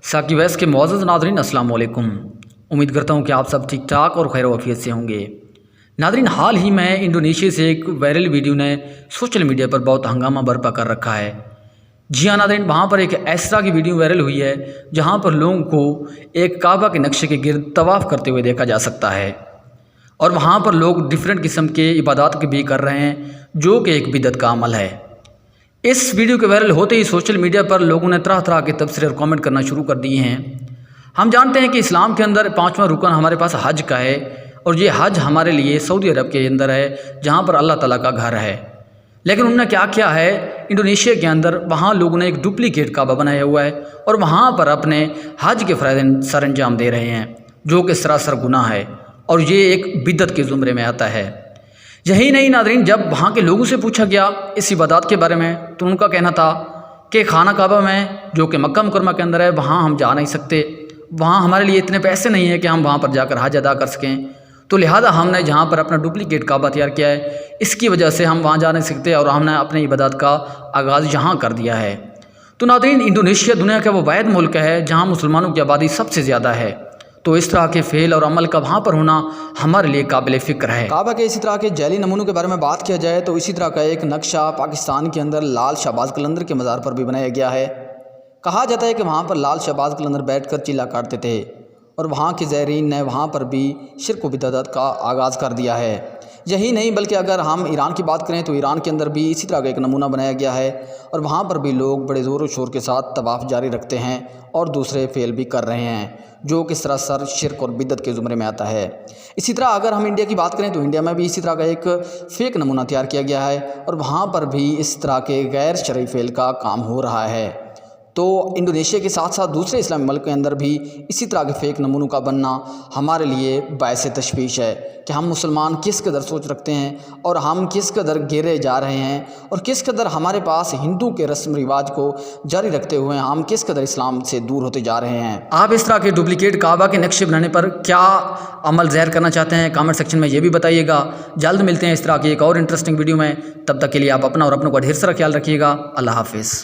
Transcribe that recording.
साकी वैस के मुअज़्ज़ज़ नाज़रीन अस्सलाम वालेकुम। उम्मीद करता हूँ कि आप सब ठीक ठाक और खैर वफ़ियत से होंगे। नाज़रीन, हाल ही में इंडोनेशिया से एक वायरल वीडियो ने सोशल मीडिया पर बहुत हंगामा बर्पा कर रखा है। जी हाँ नाज़रीन, वहाँ पर एक इस तरह की वीडियो वायरल हुई है जहाँ पर लोगों को एक काबा के नक्शे के गिर्द तवाफ़ करते हुए देखा जा सकता है और वहाँ पर लोग डिफरेंट किस्म के इबादत भी कर रहे हैं जो कि एक बिदअत का अमल है। इस वीडियो के वायरल होते ही सोशल मीडिया पर लोगों ने तरह तरह के तबसरे और कमेंट करना शुरू कर दिए हैं। हम जानते हैं कि इस्लाम के अंदर पाँचवां रुकन हमारे पास हज का है और ये हज हमारे लिए सऊदी अरब के अंदर है जहाँ पर अल्लाह ताला का घर है। लेकिन उन्होंने क्या किया है, इंडोनेशिया के अंदर वहाँ लोगों ने एक डुप्लीकेट काबा बनाया हुआ है और वहाँ पर अपने हज के फ़राइज़ सर अंजाम दे रहे हैं जो कि सरासर गुनाह है और ये एक बिदअत के ज़ुमरे में आता है। यही नहीं नाज़रीन, जब वहाँ के लोगों से पूछा गया इस इबादत के बारे में तो उनका कहना था कि खाना काबा में जो कि मक्का मुकरमा के अंदर है वहाँ हम जा नहीं सकते, वहाँ हमारे लिए इतने पैसे नहीं है कि हम वहाँ पर जाकर हज अदा कर सकें, तो लिहाजा हमने जहाँ पर अपना डुप्लीकेट काबा तैयार किया है इसकी वजह से हम वहाँ जा नहीं सकते और हमने अपने इबादत का आगाज़ यहाँ कर दिया है। तो नाज़रीन, इंडोनेशिया दुनिया का वो वाहिद मुल्क है जहाँ मुसलमानों की आबादी सबसे ज़्यादा है, तो इस तरह के फ़ेल और अमल का वहाँ पर होना हमारे लिए काबिल फ़िक्र है। काबा के इसी तरह के जैली नमूनों के बारे में बात किया जाए तो इसी तरह का एक नक्शा पाकिस्तान के अंदर लाल शहबाज कलंदर के मज़ार पर भी बनाया गया है। कहा जाता है कि वहाँ पर लाल शहबाज कलंदर बैठकर चिल्ला काटते थे और वहाँ के ज़ायरीन ने वहाँ पर भी शिर्क व बिदअत का आगाज़ कर दिया है। यही नहीं बल्कि अगर हम ईरान की बात करें तो ईरान के अंदर भी इसी तरह का एक नमूना बनाया गया है और वहाँ पर भी लोग बड़े ज़ोर व शोर के साथ तवाफ़ जारी रखते हैं और दूसरे फ़ेल भी कर रहे हैं जो कि सरासर शिर्क और बिदअत के ज़ुमरे में आता है। इसी तरह अगर हम इंडिया की बात करें तो इंडिया में भी इसी तरह का एक फ़ेक नमूना तैयार किया गया है और वहाँ पर भी इस तरह के गैर शरई फ़ेल का काम हो रहा है। तो इंडोनेशिया के साथ साथ दूसरे इस्लामी मुल्क के अंदर भी इसी तरह के फ़ेक नमूनों का बनना हमारे लिए बायस तशवीश है कि हम मुसलमान किस कदर सोच रखते हैं और हम किस कदर गिरे जा रहे हैं और किस कदर हमारे पास हिंदू के रस्म रिवाज को जारी रखते हुए हम किस कदर इस्लाम से दूर होते जा रहे हैं। आप इस तरह के डुप्लीकेट काबा के नक्शे बनाने पर क्या अमल ज़ाहिर करना चाहते हैं, कमेंट सेक्शन में ये भी बताइएगा। जल्द मिलते हैं इस तरह की एक और इंटरेस्टिंग वीडियो में, तब तक के लिए आप अपना और अपनों का ढेर सारा ख्याल रखिएगा। अल्लाह हाफिज़।